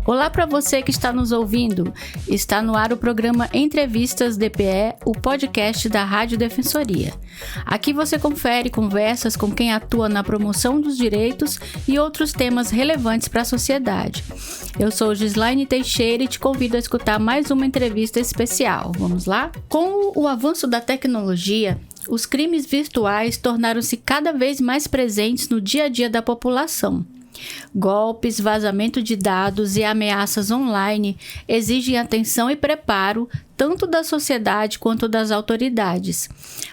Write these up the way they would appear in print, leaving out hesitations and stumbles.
Olá para você que está nos ouvindo. Está no ar o programa Entrevistas DPE, o podcast da Rádio Defensoria. Aqui você confere conversas com quem atua na promoção dos direitos e outros temas relevantes para a sociedade. Eu sou Gislaine Teixeira e te convido a escutar mais uma entrevista especial. Vamos lá? Com o avanço da tecnologia, os crimes virtuais tornaram-se cada vez mais presentes no dia a dia da população. Golpes, vazamento de dados e ameaças online exigem atenção e preparo tanto da sociedade quanto das autoridades.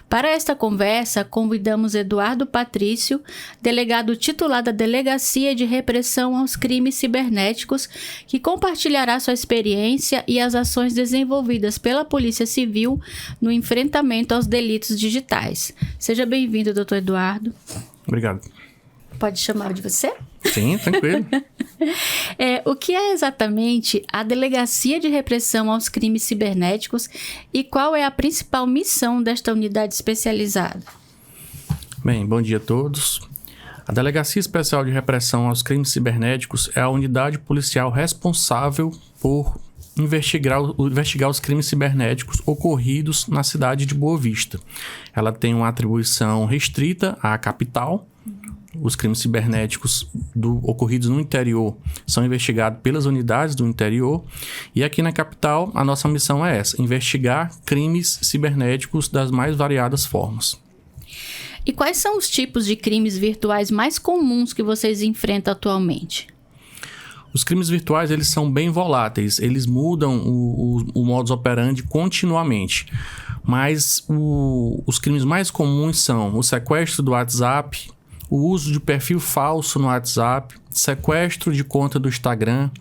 Para esta conversa, convidamos Eduardo Patrício, delegado titular da Delegacia de Repressão aos Crimes Cibernéticos, que compartilhará sua experiência e as ações desenvolvidas pela Polícia Civil no enfrentamento aos delitos digitais. Seja bem-vindo, doutor Eduardo. Obrigado. Pode chamar de você? Sim, tranquilo. O que é exatamente a Delegacia de Repressão aos Crimes Cibernéticos e qual é a principal missão desta unidade especializada? Bem, bom dia a todos. A Delegacia Especial de Repressão aos Crimes Cibernéticos é a unidade policial responsável por investigar os crimes cibernéticos ocorridos na cidade de Boa Vista. Ela tem uma atribuição restrita à capital. Os crimes cibernéticos ocorridos no interior são investigados pelas unidades do interior. E aqui na capital, a nossa missão é essa: investigar crimes cibernéticos das mais variadas formas. E quais são os tipos de crimes virtuais mais comuns que vocês enfrentam atualmente? Os crimes virtuais, eles são bem voláteis. Eles mudam o modus operandi continuamente. Mas os crimes mais comuns são o sequestro do WhatsApp, o uso de perfil falso no WhatsApp, sequestro de conta do Instagram,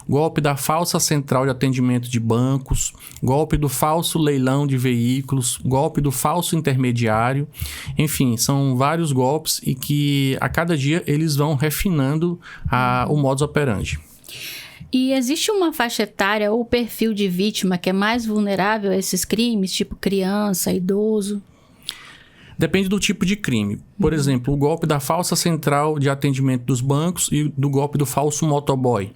golpe da falsa central de atendimento de bancos, golpe do falso leilão de veículos, golpe do falso intermediário. Enfim, são vários golpes e que a cada dia eles vão refinando o modus operandi. E existe uma faixa etária ou perfil de vítima que é mais vulnerável a esses crimes, tipo criança, idoso? Depende do tipo de crime. Por exemplo, o golpe da falsa central de atendimento dos bancos e do golpe do falso motoboy.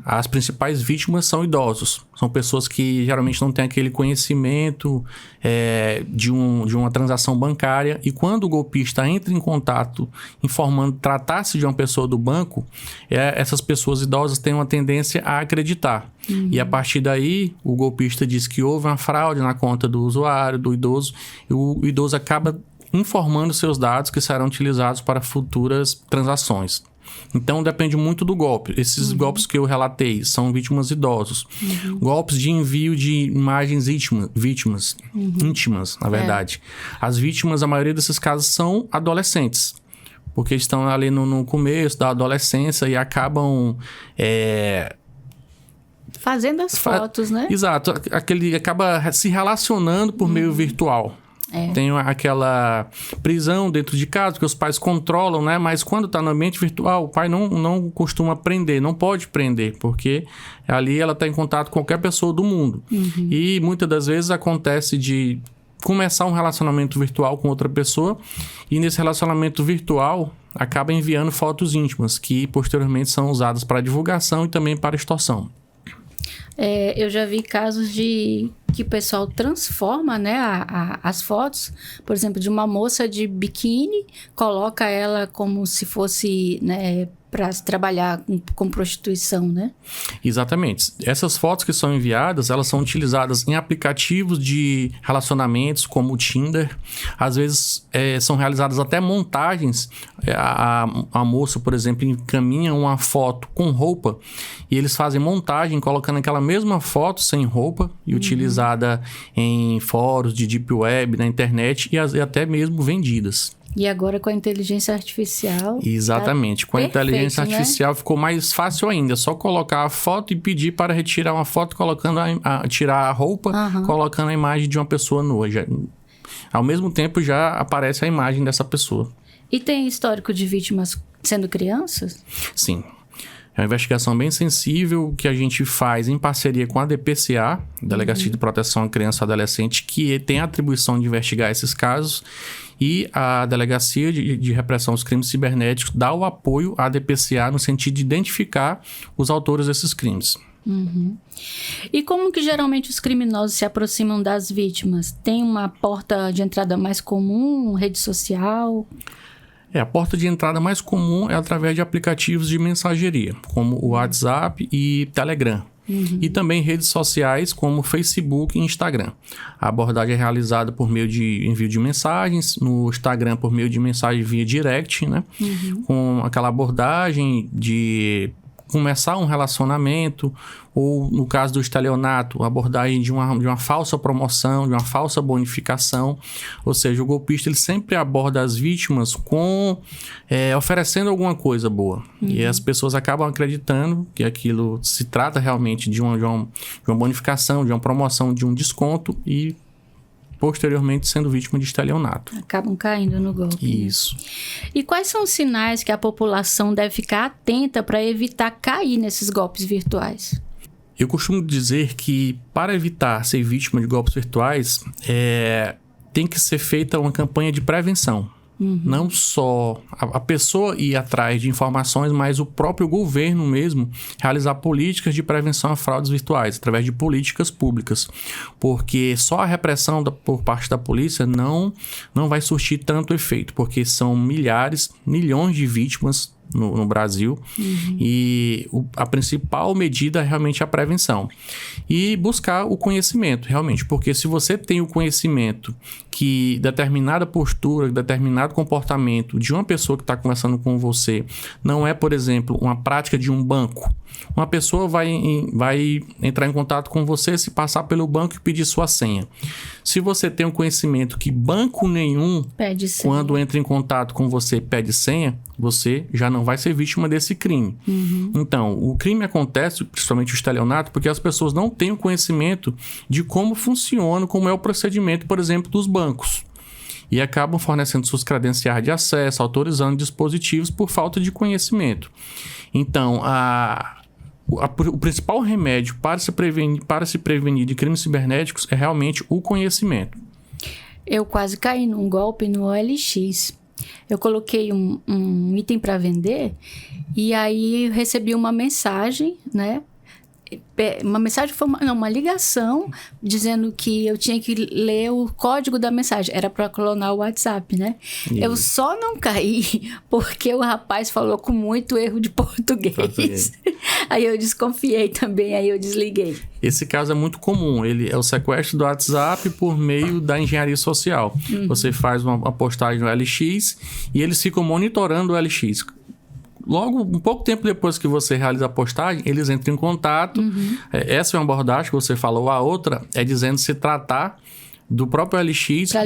As principais vítimas são idosos. São pessoas que geralmente não têm aquele conhecimento de uma transação bancária. E quando o golpista entra em contato informando tratar-se de uma pessoa do banco, essas pessoas idosas têm uma tendência a acreditar. E a partir daí, o golpista diz que houve uma fraude na conta do usuário, do idoso, e o idoso acaba informando seus dados que serão utilizados para futuras transações. Então, depende muito do golpe. Esses golpes que eu relatei são vítimas idosos. Golpes de envio de imagens íntimas, na verdade. As vítimas, a maioria desses casos, são adolescentes. Porque estão ali no começo da adolescência e acabam fazendo as fotos, né? Exato. Acaba se relacionando por meio virtual. Tem aquela prisão dentro de casa que os pais controlam, né? Mas quando está no ambiente virtual, o pai não costuma prender, não pode prender, porque ali ela está em contato com qualquer pessoa do mundo. E muitas das vezes acontece de começar um relacionamento virtual com outra pessoa e nesse relacionamento virtual acaba enviando fotos íntimas que posteriormente são usadas para divulgação e também para extorsão. Eu já vi casos de que o pessoal transforma, né, as fotos, por exemplo, de uma moça de biquíni, coloca ela como se fosse, né, para trabalhar com prostituição, né? Exatamente. Essas fotos que são enviadas, elas são utilizadas em aplicativos de relacionamentos como o Tinder. Às vezes são realizadas até montagens. A moça, por exemplo, encaminha uma foto com roupa e eles fazem montagem colocando aquela mesma foto sem roupa e utilizada em fóruns de deep web, na internet e até mesmo vendidas. E agora com a inteligência artificial... Exatamente. Com a inteligência artificial ficou mais fácil ainda. É só colocar a foto e pedir para retirar uma foto, colocando tirar a roupa, colocando a imagem de uma pessoa nua. Ao mesmo tempo já aparece a imagem dessa pessoa. E tem histórico de vítimas sendo crianças? Sim. É uma investigação bem sensível que a gente faz em parceria com a DPCA, Delegacia de Proteção à Criança e Adolescente, que tem a atribuição de investigar esses casos. e a Delegacia de Repressão aos Crimes Cibernéticos dá o apoio à DPCA no sentido de identificar os autores desses crimes. Uhum. E como que geralmente os criminosos se aproximam das vítimas? Tem uma porta de entrada mais comum, rede social? A porta de entrada mais comum é através de aplicativos de mensageria, como o WhatsApp e Telegram. Uhum. E também redes sociais como Facebook e Instagram. A abordagem é realizada por meio de envio de mensagens, no Instagram por meio de mensagem via direct, né? Uhum. Com aquela abordagem de começar um relacionamento, ou no caso do estelionato, a abordagem de uma falsa promoção, de uma falsa bonificação. Ou seja, o golpista ele sempre aborda as vítimas oferecendo alguma coisa boa. Uhum. E as pessoas acabam acreditando que aquilo se trata realmente de uma bonificação, de uma promoção, de um desconto e posteriormente sendo vítima de estelionato. Acabam caindo no golpe. Isso. E quais são os sinais que a população deve ficar atenta para evitar cair nesses golpes virtuais? Eu costumo dizer que para evitar ser vítima de golpes virtuais, tem que ser feita uma campanha de prevenção. Uhum. Não só a pessoa ir atrás de informações, mas o próprio governo mesmo realizar políticas de prevenção a fraudes virtuais, através de políticas públicas. Porque só a repressão por parte da polícia não vai surtir tanto efeito, porque são milhões de vítimas no Brasil. Uhum. E a principal medida é realmente a prevenção. E buscar o conhecimento, realmente. Porque se você tem o conhecimento que determinada postura, determinado comportamento de uma pessoa que está conversando com você não é, por exemplo, uma prática de um banco. Uma pessoa vai entrar em contato com você, se passar pelo banco e pedir sua senha. Se você tem um conhecimento que banco nenhum, quando entra em contato com você, pede senha, você já não vai ser vítima desse crime. Uhum. Então, o crime acontece, principalmente o estelionato, porque as pessoas não têm o conhecimento de como funciona, como é o procedimento, por exemplo, dos bancos. E acabam fornecendo suas credenciais de acesso, autorizando dispositivos por falta de conhecimento. Então, o principal remédio para se prevenir de crimes cibernéticos é realmente o conhecimento. Eu quase caí num golpe no OLX. Eu coloquei um item para vender e aí recebi uma mensagem, né? Uma mensagem foi uma ligação dizendo que eu tinha que ler o código da mensagem. Era para clonar o WhatsApp, né? Eu só não caí porque o rapaz falou com muito erro de português. Aí eu desconfiei também, aí eu desliguei. Esse caso é muito comum. Ele é o sequestro do WhatsApp por meio da engenharia social. Uhum. Você faz uma postagem no LX e eles ficam monitorando o LX. Logo, um pouco tempo depois que você realiza a postagem, eles entram em contato. Uhum. Essa é uma abordagem que você falou. A outra é dizendo se tratar do próprio LX para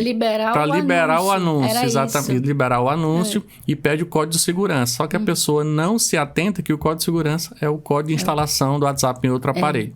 liberar o anúncio. Exatamente, isso. Liberar o anúncio e pede o código de segurança. Só que a pessoa não se atenta que o código de segurança é o código de instalação do WhatsApp em outro aparelho.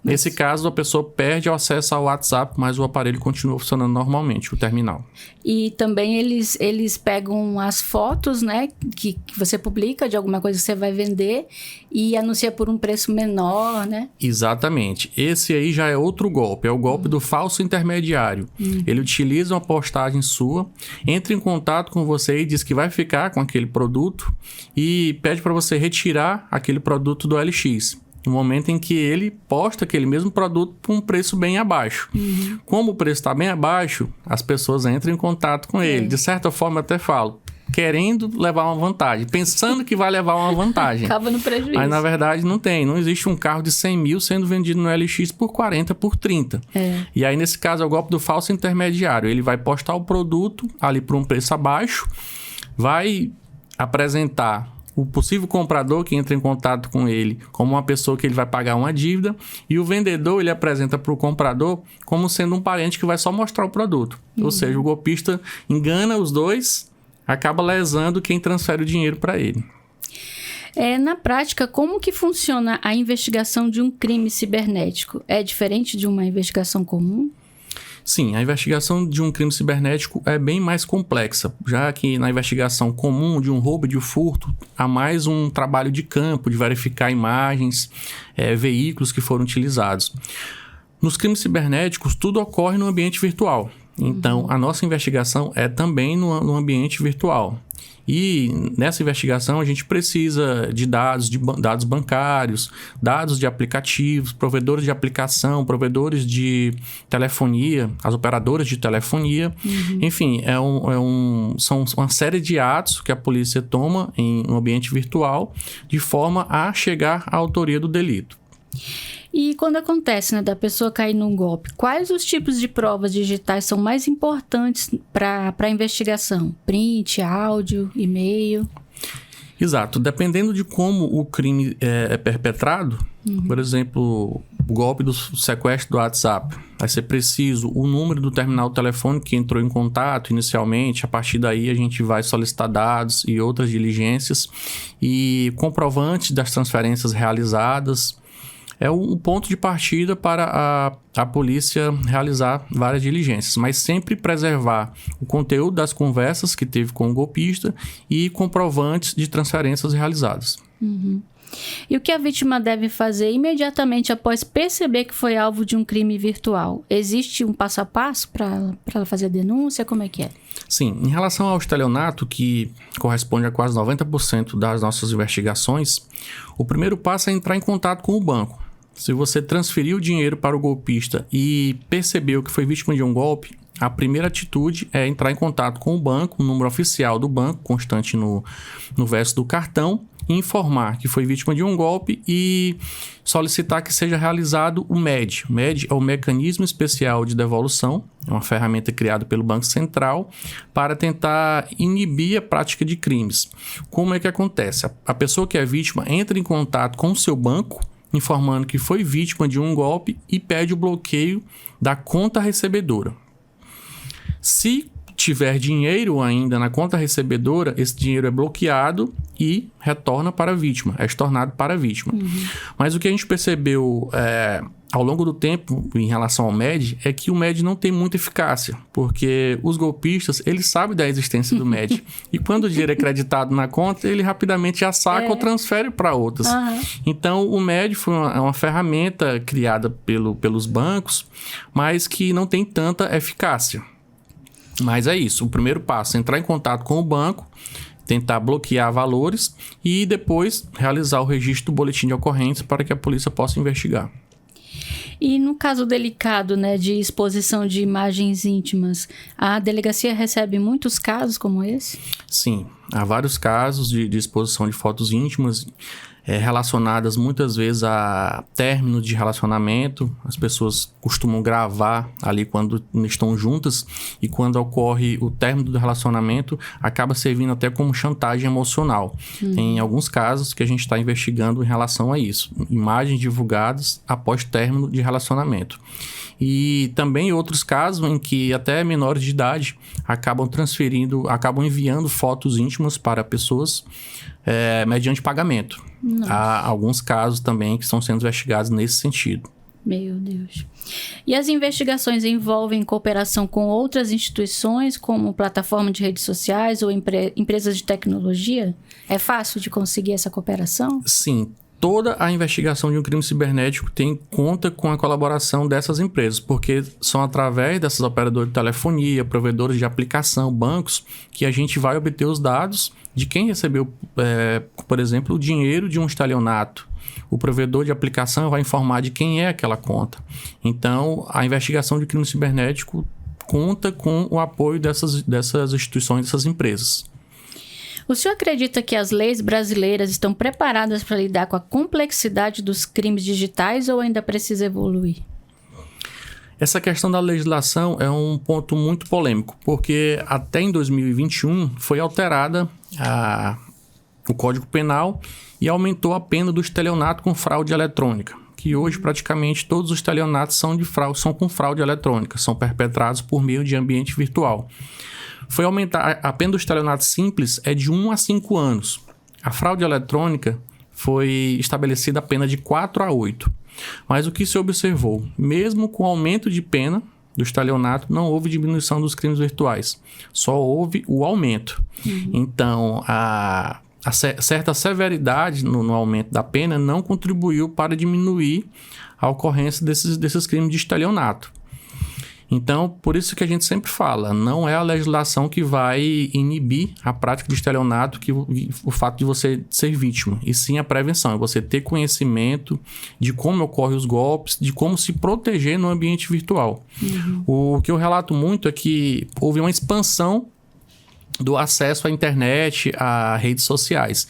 Nesse caso, a pessoa perde o acesso ao WhatsApp, mas o aparelho continua funcionando normalmente, o terminal. E também eles pegam as fotos, né, que você publica de alguma coisa que você vai vender e anuncia por um preço menor, né? Exatamente. Esse aí já é outro golpe, é o golpe do falso intermediário. Ele utiliza uma postagem sua, entra em contato com você e diz que vai ficar com aquele produto e pede para você retirar aquele produto do LX. No momento em que ele posta aquele mesmo produto por um preço bem abaixo. Uhum. Como o preço está bem abaixo, as pessoas entram em contato com ele. De certa forma, eu até falo, querendo levar uma vantagem, pensando que vai levar uma vantagem. Acaba no prejuízo. Mas, na verdade, não existe um carro de 100 mil sendo vendido no LX por 40, por 30. E aí, nesse caso, é o golpe do falso intermediário. Ele vai postar o produto ali por um preço abaixo, vai apresentar o possível comprador que entra em contato com ele como uma pessoa que ele vai pagar uma dívida, e o vendedor ele apresenta para o comprador como sendo um parente que vai só mostrar o produto. Ou seja, o golpista engana os dois, acaba lesando quem transfere o dinheiro para ele. Na prática, como que funciona a investigação de um crime cibernético? É diferente de uma investigação comum? Sim, a investigação de um crime cibernético é bem mais complexa, já que na investigação comum de um roubo e de um furto, há mais um trabalho de campo, de verificar imagens, veículos que foram utilizados. Nos crimes cibernéticos, tudo ocorre no ambiente virtual. Então, a nossa investigação é também no ambiente virtual. E nessa investigação a gente precisa de dados bancários, dados de aplicativos, provedores de aplicação, provedores de telefonia, as operadoras de telefonia. Enfim, são uma série de atos que a polícia toma no ambiente virtual de forma a chegar à autoria do delito. E quando acontece, né, da pessoa cair num golpe, quais os tipos de provas digitais são mais importantes para a investigação? Print, áudio, e-mail? Exato. Dependendo de como o crime é perpetrado, por exemplo, o golpe do sequestro do WhatsApp, vai ser preciso o número do terminal telefônico que entrou em contato inicialmente. A partir daí a gente vai solicitar dados e outras diligências e comprovantes das transferências realizadas. É um ponto de partida para a polícia realizar várias diligências, mas sempre preservar o conteúdo das conversas que teve com o golpista e comprovantes de transferências realizadas. E o que a vítima deve fazer imediatamente após perceber que foi alvo de um crime virtual? Existe um passo a passo para ela fazer a denúncia? Como é que é? Sim, em relação ao estelionato, que corresponde a quase 90% das nossas investigações, o primeiro passo é entrar em contato com o banco. Se você transferiu o dinheiro para o golpista e percebeu que foi vítima de um golpe, a primeira atitude é entrar em contato com o banco, o número oficial do banco, constante no verso do cartão, e informar que foi vítima de um golpe e solicitar que seja realizado o MED. O MED é o Mecanismo Especial de Devolução, é uma ferramenta criada pelo Banco Central para tentar inibir a prática de crimes. Como é que acontece? A pessoa que é vítima entra em contato com o seu banco, informando que foi vítima de um golpe e pede o bloqueio da conta recebedora. Se tiver dinheiro ainda na conta recebedora, esse dinheiro é bloqueado e retorna para a vítima, é estornado para a vítima. Mas o que a gente percebeu ao longo do tempo em relação ao MED é que o MED não tem muita eficácia, porque os golpistas, eles sabem da existência do MED. E quando o dinheiro é creditado na conta, ele rapidamente já saca ou transfere para outras. Então, o MED foi uma ferramenta criada pelos bancos, mas que não tem tanta eficácia. Mas é isso, o primeiro passo é entrar em contato com o banco, tentar bloquear valores e depois realizar o registro do boletim de ocorrência para que a polícia possa investigar. E no caso delicado, né, de exposição de imagens íntimas, a delegacia recebe muitos casos como esse? Sim, há vários casos de exposição de fotos íntimas relacionadas muitas vezes a término de relacionamento. As pessoas costumam gravar ali quando estão juntas e quando ocorre o término do relacionamento, acaba servindo até como chantagem emocional. Em alguns casos que a gente está investigando em relação a isso. Imagens divulgadas após término de relacionamento. E também outros casos em que até menores de idade acabam enviando fotos íntimas para pessoas mediante pagamento. Nossa. Há alguns casos também que estão sendo investigados nesse sentido. Meu Deus. E as investigações envolvem cooperação com outras instituições, como plataforma de redes sociais ou empresas de tecnologia? É fácil de conseguir essa cooperação? Sim. Toda a investigação de um crime cibernético conta com a colaboração dessas empresas, porque são através dessas operadoras de telefonia, provedores de aplicação, bancos, que a gente vai obter os dados de quem recebeu, por exemplo, o dinheiro de um estelionato. O provedor de aplicação vai informar de quem é aquela conta. Então, a investigação de crime cibernético conta com o apoio dessas instituições, dessas empresas. O senhor acredita que as leis brasileiras estão preparadas para lidar com a complexidade dos crimes digitais ou ainda precisa evoluir? Essa questão da legislação é um ponto muito polêmico, porque até em 2021 foi alterada o Código Penal e aumentou a pena do estelionato com fraude eletrônica, que hoje praticamente todos os estelionatos são com fraude eletrônica, são perpetrados por meio de ambiente virtual. Foi aumentar, a pena do estelionato simples é de 1 a 5 anos. A fraude eletrônica foi estabelecida a pena de 4 a 8. Mas o que se observou? Mesmo com o aumento de pena do estelionato, não houve diminuição dos crimes virtuais. Só houve o aumento. Então, a certa severidade no aumento da pena não contribuiu para diminuir a ocorrência desses crimes de estelionato. Então, por isso que a gente sempre fala, não é a legislação que vai inibir a prática de estelionato, o fato de você ser vítima, e sim a prevenção, é você ter conhecimento de como ocorrem os golpes, de como se proteger no ambiente virtual. O que eu relato muito é que houve uma expansão do acesso à internet, a redes sociais.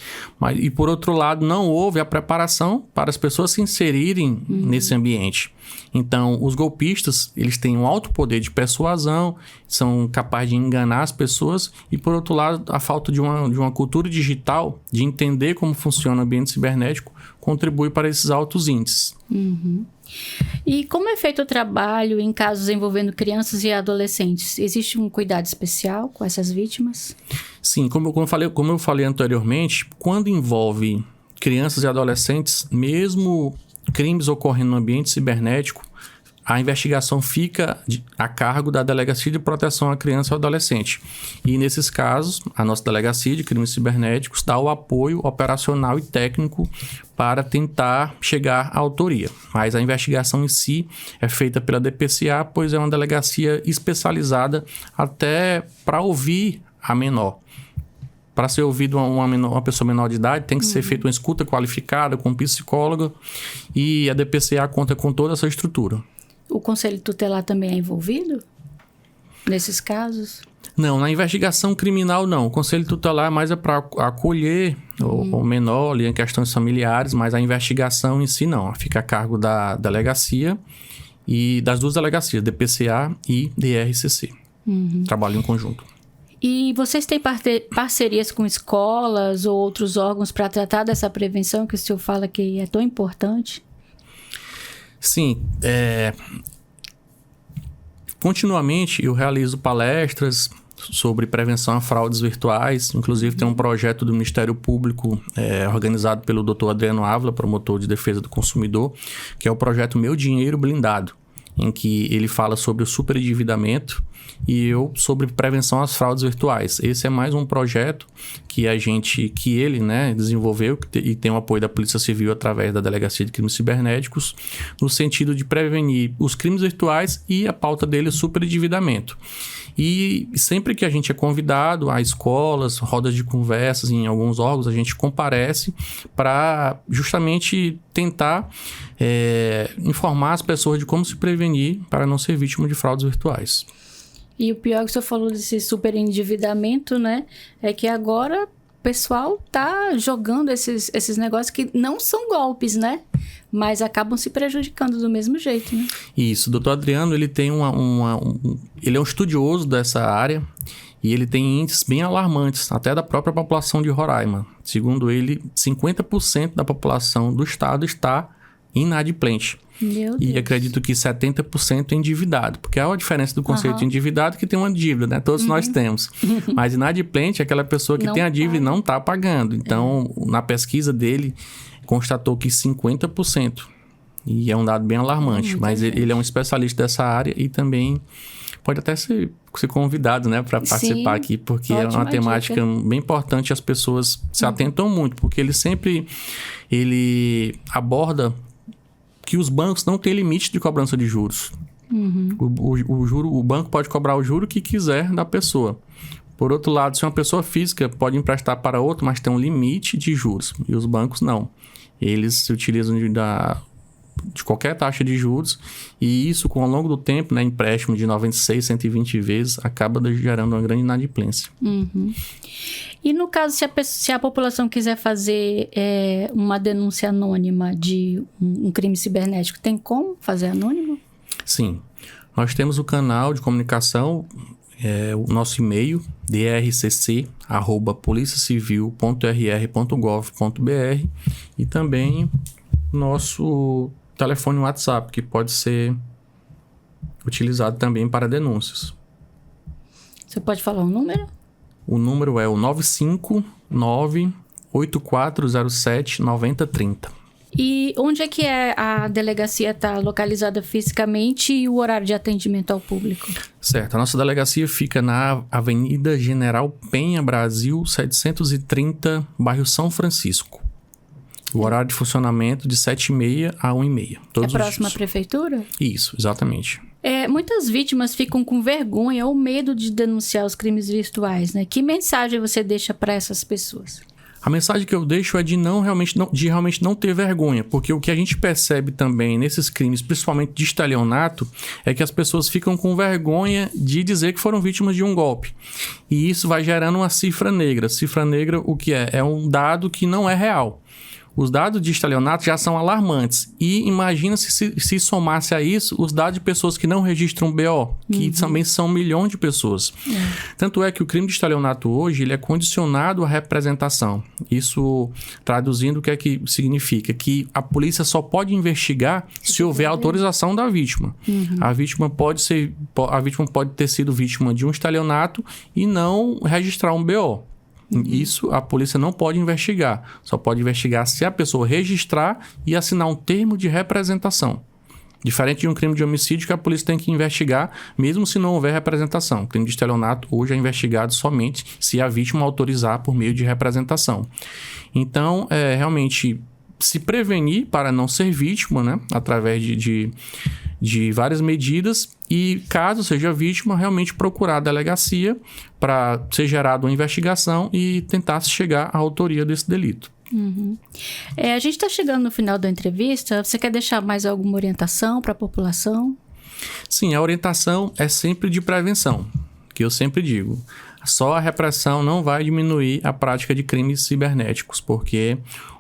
E, por outro lado, não houve a preparação para as pessoas se inserirem nesse ambiente. Então, os golpistas, eles têm um alto poder de persuasão, são capazes de enganar as pessoas. E, por outro lado, a falta de uma cultura digital, de entender como funciona o ambiente cibernético, contribui para esses altos índices. E como é feito o trabalho em casos envolvendo crianças e adolescentes? Existe um cuidado especial com essas vítimas? Sim, como eu falei anteriormente, quando envolve crianças e adolescentes, mesmo crimes ocorrendo no ambiente cibernético, a investigação fica a cargo da Delegacia de Proteção à Criança e ao Adolescente. E, nesses casos, a nossa Delegacia de Crimes Cibernéticos dá o apoio operacional e técnico para tentar chegar à autoria. Mas a investigação em si é feita pela DPCA, pois é uma delegacia especializada até para ouvir a menor. Para ser ouvido uma pessoa menor de idade, tem que ser feita uma escuta qualificada com um psicólogo, e a DPCA conta com toda essa estrutura. O Conselho Tutelar também é envolvido nesses casos? Não, na investigação criminal não. O Conselho Tutelar mais é para acolher o menor ali em questões familiares, mas a investigação em si não. Fica a cargo da delegacia e das duas delegacias, DPCA e DRCC. Trabalham em conjunto. E vocês têm parcerias com escolas ou outros órgãos para tratar dessa prevenção que o senhor fala que é tão importante? Sim, continuamente eu realizo palestras sobre prevenção a fraudes virtuais. Inclusive tem um projeto do Ministério Público organizado pelo Dr. Adriano Ávila, promotor de defesa do consumidor, que é o projeto Meu Dinheiro Blindado, em que ele fala sobre o superendividamento e eu sobre prevenção às fraudes virtuais. Esse é mais um projeto que ele desenvolveu e tem o apoio da Polícia Civil através da Delegacia de Crimes Cibernéticos, no sentido de prevenir os crimes virtuais e a pauta dele, o superendividamento. E sempre que a gente é convidado a escolas, rodas de conversas em alguns órgãos, a gente comparece para justamente tentar informar as pessoas de como se prevenir para não ser vítima de fraudes virtuais. E o pior que o senhor falou desse superendividamento, né? É que agora o pessoal tá jogando esses negócios que não são golpes, né? Mas acabam se prejudicando do mesmo jeito, né? Isso. O doutor Adriano, ele tem ele é um estudioso dessa área e ele tem índices bem alarmantes, até da própria população de Roraima. Segundo ele, 50% da população do estado está inadimplente. Meu Deus. E acredito que 70% é endividado, porque há uma diferença do conceito de endividado que tem uma dívida, né? Todos nós temos. Mas inadimplente é aquela pessoa que tem a dívida e não está pagando. Então, na pesquisa dele, constatou que 50%. E é um dado bem alarmante. Mas ele é um especialista dessa área e também pode até ser convidado, né, para participar aqui, porque é uma temática bem importante. As pessoas se atentam muito, porque ele aborda que os bancos não têm limite de cobrança de juros. O banco pode cobrar o juro que quiser da pessoa. Por outro lado, se uma pessoa física pode emprestar para outra, mas tem um limite de juros. E os bancos não. Eles se utilizam de qualquer taxa de juros. E isso, ao longo do tempo, né, empréstimo de 96, 120 vezes, acaba gerando uma grande inadimplência. E no caso, se a população quiser fazer uma denúncia anônima de um crime cibernético, tem como fazer anônimo? Sim. Nós temos o canal de comunicação, o nosso e-mail, drcc@policiacivil.rr.gov.br, e também nosso telefone WhatsApp, que pode ser utilizado também para denúncias. Você pode falar o número? O número é o 959-8407-9030. E onde é que a delegacia está localizada fisicamente e o horário de atendimento ao público? Certo. A nossa delegacia fica na Avenida General Penha, Brasil, 730, bairro São Francisco. O horário de funcionamento de 7h30 a 1h30. É próximo à prefeitura? Isso, exatamente. Muitas vítimas ficam com vergonha ou medo de denunciar os crimes virtuais, né? Que mensagem você deixa para essas pessoas? A mensagem que eu deixo é de realmente não ter vergonha, porque o que a gente percebe também nesses crimes, principalmente de estelionato, é que as pessoas ficam com vergonha de dizer que foram vítimas de um golpe. E isso vai gerando uma cifra negra. Cifra negra, o que é? É um dado que não é real. Os dados de estelionato já são alarmantes. E imagina se somasse a isso os dados de pessoas que não registram BO, que também são milhões de pessoas. Tanto é que o crime de estelionato hoje ele é condicionado à representação. Isso, traduzindo, o que é que significa? Que a polícia só pode investigar se houver autorização da vítima. A vítima pode ter sido vítima de um estelionato e não registrar um BO. Isso a polícia não pode investigar. Só pode investigar se a pessoa registrar e assinar um termo de representação. Diferente de um crime de homicídio que a polícia tem que investigar, mesmo se não houver representação. O crime de estelionato hoje é investigado somente se a vítima autorizar por meio de representação. Então, realmente, se prevenir para não ser vítima, né? Através de várias medidas, e caso seja vítima, realmente procurar a delegacia para ser gerada uma investigação e tentar chegar à autoria desse delito. A gente está chegando no final da entrevista. Você quer deixar mais alguma orientação para a população? Sim, a orientação é sempre de prevenção, que eu sempre digo. Só a repressão não vai diminuir a prática de crimes cibernéticos, porque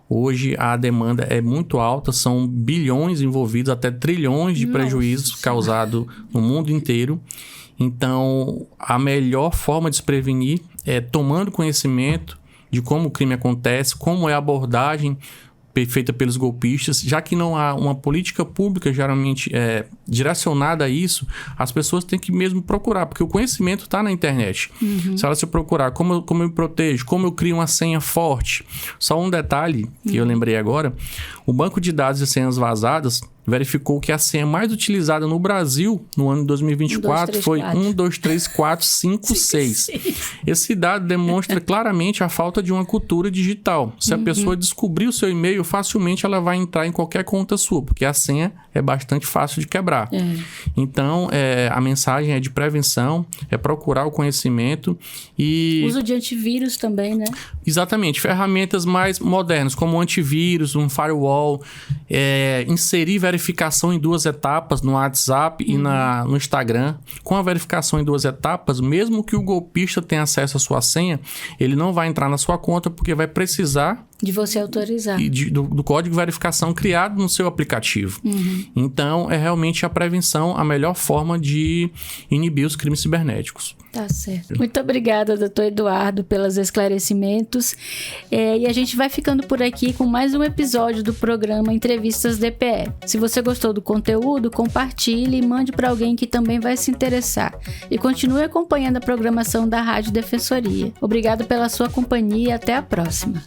hoje a demanda é muito alta, são bilhões envolvidos, até trilhões de prejuízos causados no mundo inteiro. Então, a melhor forma de se prevenir é tomando conhecimento de como o crime acontece, como é a abordagem feita pelos golpistas. Já que não há uma política pública geralmente direcionada a isso, as pessoas têm que mesmo procurar, porque o conhecimento está na internet. Se ela se procurar como eu me protejo, como eu crio uma senha forte. Só um detalhe que eu lembrei agora, o banco de dados de senhas vazadas verificou que a senha mais utilizada no Brasil no ano de 2024 foi 123456. Esse dado demonstra claramente a falta de uma cultura digital. Se a pessoa descobrir o seu e-mail, facilmente ela vai entrar em qualquer conta sua, porque a senha é bastante fácil de quebrar. Então, a mensagem é de prevenção, é procurar o conhecimento e... Uso de antivírus também, né? Exatamente. Ferramentas mais modernas, como um antivírus, um firewall, inserir verificação em 2 etapas no WhatsApp e no Instagram. Com a verificação em 2 etapas, mesmo que o golpista tenha acesso à sua senha, ele não vai entrar na sua conta porque vai precisar de você autorizar. Do código de verificação criado no seu aplicativo. Então, é realmente a prevenção a melhor forma de inibir os crimes cibernéticos. Tá certo. Muito obrigada, doutor Eduardo, pelos esclarecimentos. E a gente vai ficando por aqui com mais um episódio do programa Entrevistas DPE. Se você gostou do conteúdo, compartilhe e mande para alguém que também vai se interessar. E continue acompanhando a programação da Rádio Defensoria. Obrigado pela sua companhia e até a próxima.